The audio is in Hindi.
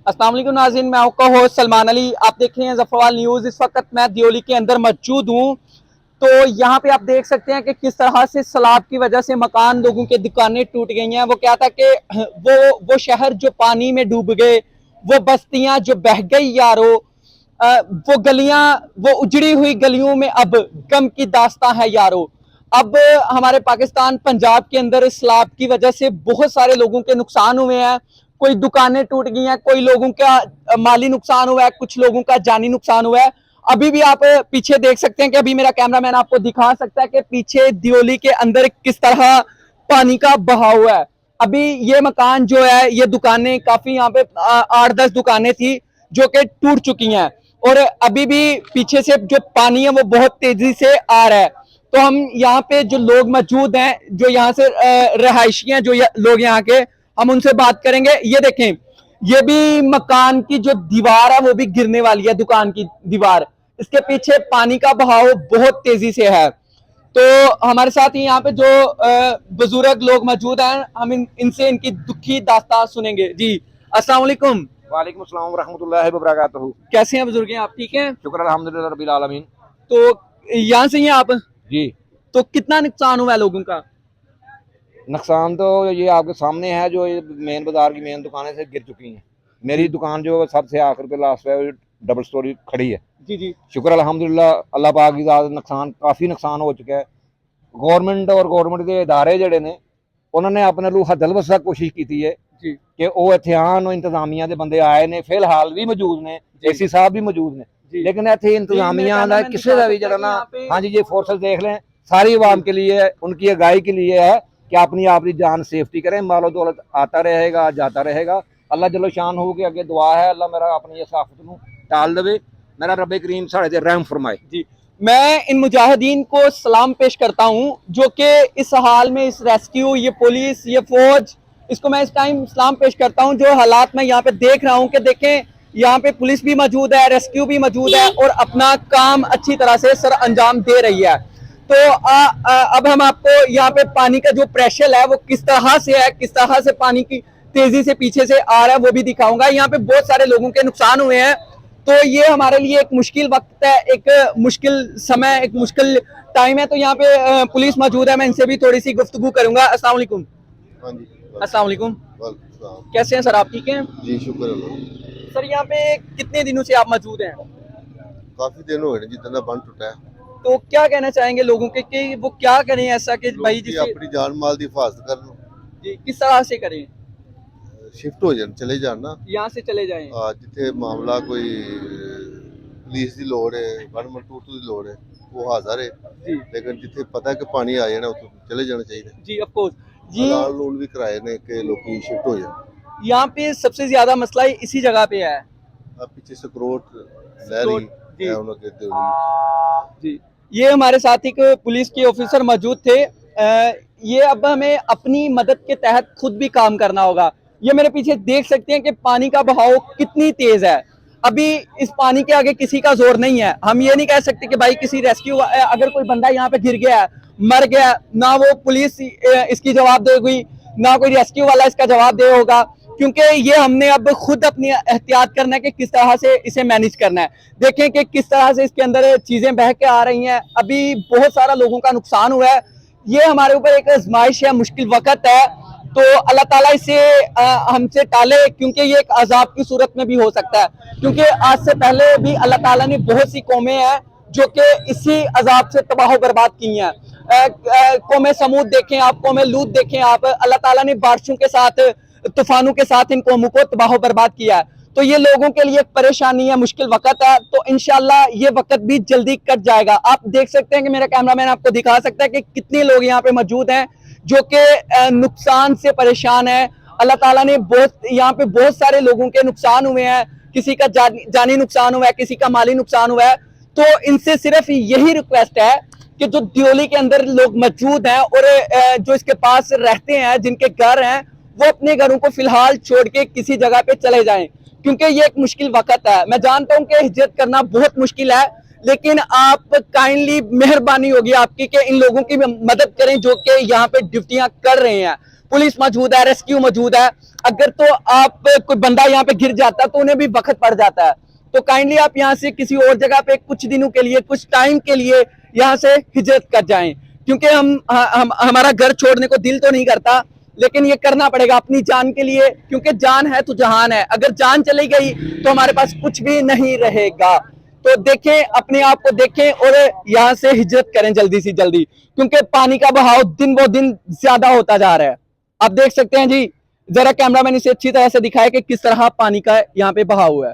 अस्सलाम वालेकुम नाज़रीन, मैं आपका होस्ट सलमान अली। आप देख रहे हैं ज़फरवाल न्यूज़। इस वक्त मैं दियोली के अंदर मौजूद हूँ। तो यहाँ पे आप देख सकते हैं कि किस तरह से सैलाब की वजह से मकान, लोगों के दुकानें टूट गई हैं। वो क्या था कि वो शहर जो पानी में डूब गए, वो बस्तियां जो बह गई यारो, वो गलियां, वो उजड़ी हुई गलियों में अब गम की दास्तां है यारो। अब हमारे पाकिस्तान पंजाब के अंदर सैलाब की वजह से बहुत सारे लोगों के नुकसान हुए हैं। कोई दुकानें टूट गई हैं, कोई लोगों का माली नुकसान हुआ है, कुछ लोगों का जानी नुकसान हुआ है। अभी भी आप पीछे देख सकते हैं कि अभी मेरा कैमरामैन आपको दिखा सकता है कि पीछे दियोली के अंदर किस तरह पानी का बहाव है। अभी ये मकान जो है, ये दुकानें काफी यहाँ पे 8-10 दुकानें थी जो कि टूट चुकी हैं, और अभी भी पीछे से जो पानी है वो बहुत तेजी से आ रहा है। तो हम यहाँ पे जो लोग मौजूद हैं, जो यहाँ से रहायशी हैं, जो लोग यहाँ के, हम उनसे बात करेंगे। ये देखें, ये भी मकान की जो दीवार है वो भी गिरने वाली है, दुकान की दीवार। इसके पीछे पानी का बहाव बहुत तेजी से है। तो हमारे साथ ही यहाँ पे जो बुजुर्ग लोग मौजूद हैं, हम इनसे इनकी दुखी दास्तान सुनेंगे। जी, अस्सलाम वालेकुम। वालेकुम अस्सलाम व रहमतुल्लाहि व बरकातहू। कैसे हैं बुजुर्ग? आप ठीक हैं? शुक्र अल्हम्दुलिल्लाह रब्बिल आलमीन। तो यहाँ से ही हैं आप? जी, तो कितना नुकसान हुआ है लोगों का? नुकसान तो ये आपके सामने है, जो ये मेन बाजार की मेन दुकानें से गिर चुकी हैं। मेरी दुकान जो सबसे आखिर पे लास्ट है, डबल स्टोरी खड़ी है। जी जी शुक्र अल्हम्दुलिल्लाह, अल्लाह पाक की ज़ात, नुकसान काफ़ी नुकसान हो चुका है। गौरमेंट और गौरमेंट के इदारे जड़े ने, उन्होंने अपने लू हदल वसा कोशिश की है जी कि वो इत्थे आन, इंतजामिया के बंदे आए ने, फिलहाल भी मौजूद ने, एसी साहब भी मौजूद ने, जी। लेकिन इतने इंतजामिया का किसी का भी जरा ना, हाँ जी, ये फोर्सेस देख लें, सारी आवाम के लिए है, उनकी अगाई के लिए है कि अपनी आपकी जान सेफ्टी करें। मालो दौलत आता रहेगा, जाता रहेगा। अल्लाह जल्लो शान हो के अगे दुआ है, अल्लाह मेरा अपनी इस आफत को टाल दे, मेरा रब करीम साढ़े ते रहम फरमाए। जी, मैं इन मुजाहिदीन को सलाम पेश करता हूँ जो कि इस हाल में, इस रेस्क्यू, ये पुलिस, ये फौज, इसको मैं इस टाइम सलाम पेश करता हूँ। जो हालात मैं यहाँ पे देख रहा हूँ कि देखें, यहाँ पे पुलिस भी मौजूद है, रेस्क्यू भी मौजूद है, और अपना काम अच्छी तरह से सर अंजाम दे रही है। तो अब हम आपको यहाँ पे पानी का जो प्रेशर है वो किस तरह से है, किस तरह से पानी की तेजी से पीछे से आ रहा है, वो भी दिखाऊंगा। यहाँ पे बहुत सारे लोगों के नुकसान हुए हैं। तो ये हमारे लिए एक मुश्किल वक्त है, एक मुश्किल समय, एक मुश्किल टाइम है। तो यहाँ पे पुलिस मौजूद है, मैं इनसे भी थोड़ी सी गुफ्तगू करूंगा। अस्सलाम वालेकुम। हाँ जी। अस्सलाम वालेकुम। वालेकुम। कैसे हैं सर, आप ठीक हैं? जी शुक्र अल्लाह। सर यहाँ पे कितने दिनों से आप मौजूद हैं? काफी दिन हो गए जितना बंद टूटा है। तो क्या कहना चाहेंगे लोगों के कि वो क्या करें ऐसा कि भाई लोग की जिसे, अपनी जान माल की हिफाजत कर लो, जी, किस तरह से करें? शिफ्ट हो जाए, चले जाना। यहाँ से चले जाएं। जिथे मामला कोई पुलिस की लोड़ है, 112 की लोड़ है, वो हाजिर है। जी लेकिन जिथे पता है कि पानी आ जाना, उतो चले जाना चाहिए। जी, ऑफ कोर्स जी। लाल लोन भी कराए ने कि लोग शिफ्ट हो जाए। यहाँ पे सबसे ज्यादा मसला इसी जगह पे है। अब पीछे सकरोट लहरी जी। है, उन्होंने दिल्ली। जी, ये हमारे साथ एक पुलिस के ऑफिसर मौजूद थे। ये अब हमें अपनी मदद के तहत खुद भी काम करना होगा। ये मेरे पीछे देख सकते हैं कि पानी का बहाव कितनी तेज है। अभी इस पानी के आगे किसी का जोर नहीं है। हम ये नहीं कह सकते कि भाई किसी रेस्क्यू, अगर कोई बंदा यहाँ पे गिर गया, मर गया, ना वो पुलिस इसकी जवाब देगी, ना कोई रेस्क्यू वाला इसका जवाब दे होगा, क्योंकि ये हमने अब खुद अपनी एहतियात करना है कि किस तरह से इसे मैनेज करना है। देखें कि किस तरह से इसके अंदर चीजें बह के आ रही हैं। अभी बहुत सारा लोगों का नुकसान हुआ है। ये हमारे ऊपर एक आजमाइश है, मुश्किल वक्त है। तो अल्लाह ताला इसे हमसे टाले, क्योंकि ये एक अजाब की सूरत में भी हो सकता है। क्योंकि आज से पहले भी अल्लाह ताला ने बहुत सी कौमें हैं जो कि इसी अजाब से तबाह बर्बाद की हैं। कौमें समूद देखें आप, कौमें लूत देखें आप, अल्लाह ताला ने बारिशों के साथ, तूफानों के साथ इन कौमों को तबाह बर्बाद किया है। तो ये लोगों के लिए एक परेशानी है, मुश्किल वक्त है। तो इंशाल्लाह ये वक्त भी जल्दी कट जाएगा। आप देख सकते हैं कि मेरा कैमरामैन आपको दिखा सकता है कि कितने लोग यहाँ पे मौजूद हैं जो कि नुकसान से परेशान है। अल्लाह ताला ने यहाँ पे बहुत सारे लोगों के नुकसान हुए हैं। किसी का जानी नुकसान हुआ है, किसी का माली नुकसान हुआ है। तो इनसे सिर्फ यही रिक्वेस्ट है कि जो दियोली के अंदर लोग मौजूद हैं और जो इसके पास रहते हैं, जिनके घर हैं, वो अपने घरों को फिलहाल छोड़ के किसी जगह पे चले जाएं, क्योंकि ये एक मुश्किल वक्त है। मैं जानता हूं कि हिजरत करना बहुत मुश्किल है, लेकिन आप काइंडली, मेहरबानी होगी आपकी कि इन लोगों की मदद करें जो कि यहाँ पे ड्यूटियां कर रहे हैं। पुलिस मौजूद है, रेस्क्यू मौजूद है। अगर तो आप कोई बंदा यहाँ पे गिर जाता तो उन्हें भी वक्त पड़ जाता है। तो काइंडली आप यहाँ से किसी और जगह पे कुछ दिनों के लिए, कुछ टाइम के लिए यहाँ से हिजरत कर जाएं, क्योंकि हम हमारा घर छोड़ने को दिल तो नहीं करता, लेकिन ये करना पड़ेगा अपनी जान के लिए, क्योंकि जान है तो जहान है। अगर जान चली गई तो हमारे पास कुछ भी नहीं रहेगा। तो देखें, अपने आप को देखें और यहाँ से हिजरत करें जल्दी से जल्दी, क्योंकि पानी का बहाव दिन ब दिन ज्यादा होता जा रहा है। आप देख सकते हैं जी, जरा कैमरामैन इसे अच्छी तरह से दिखाए कि किस तरह पानी का यहाँ पे बहाव हुआ है।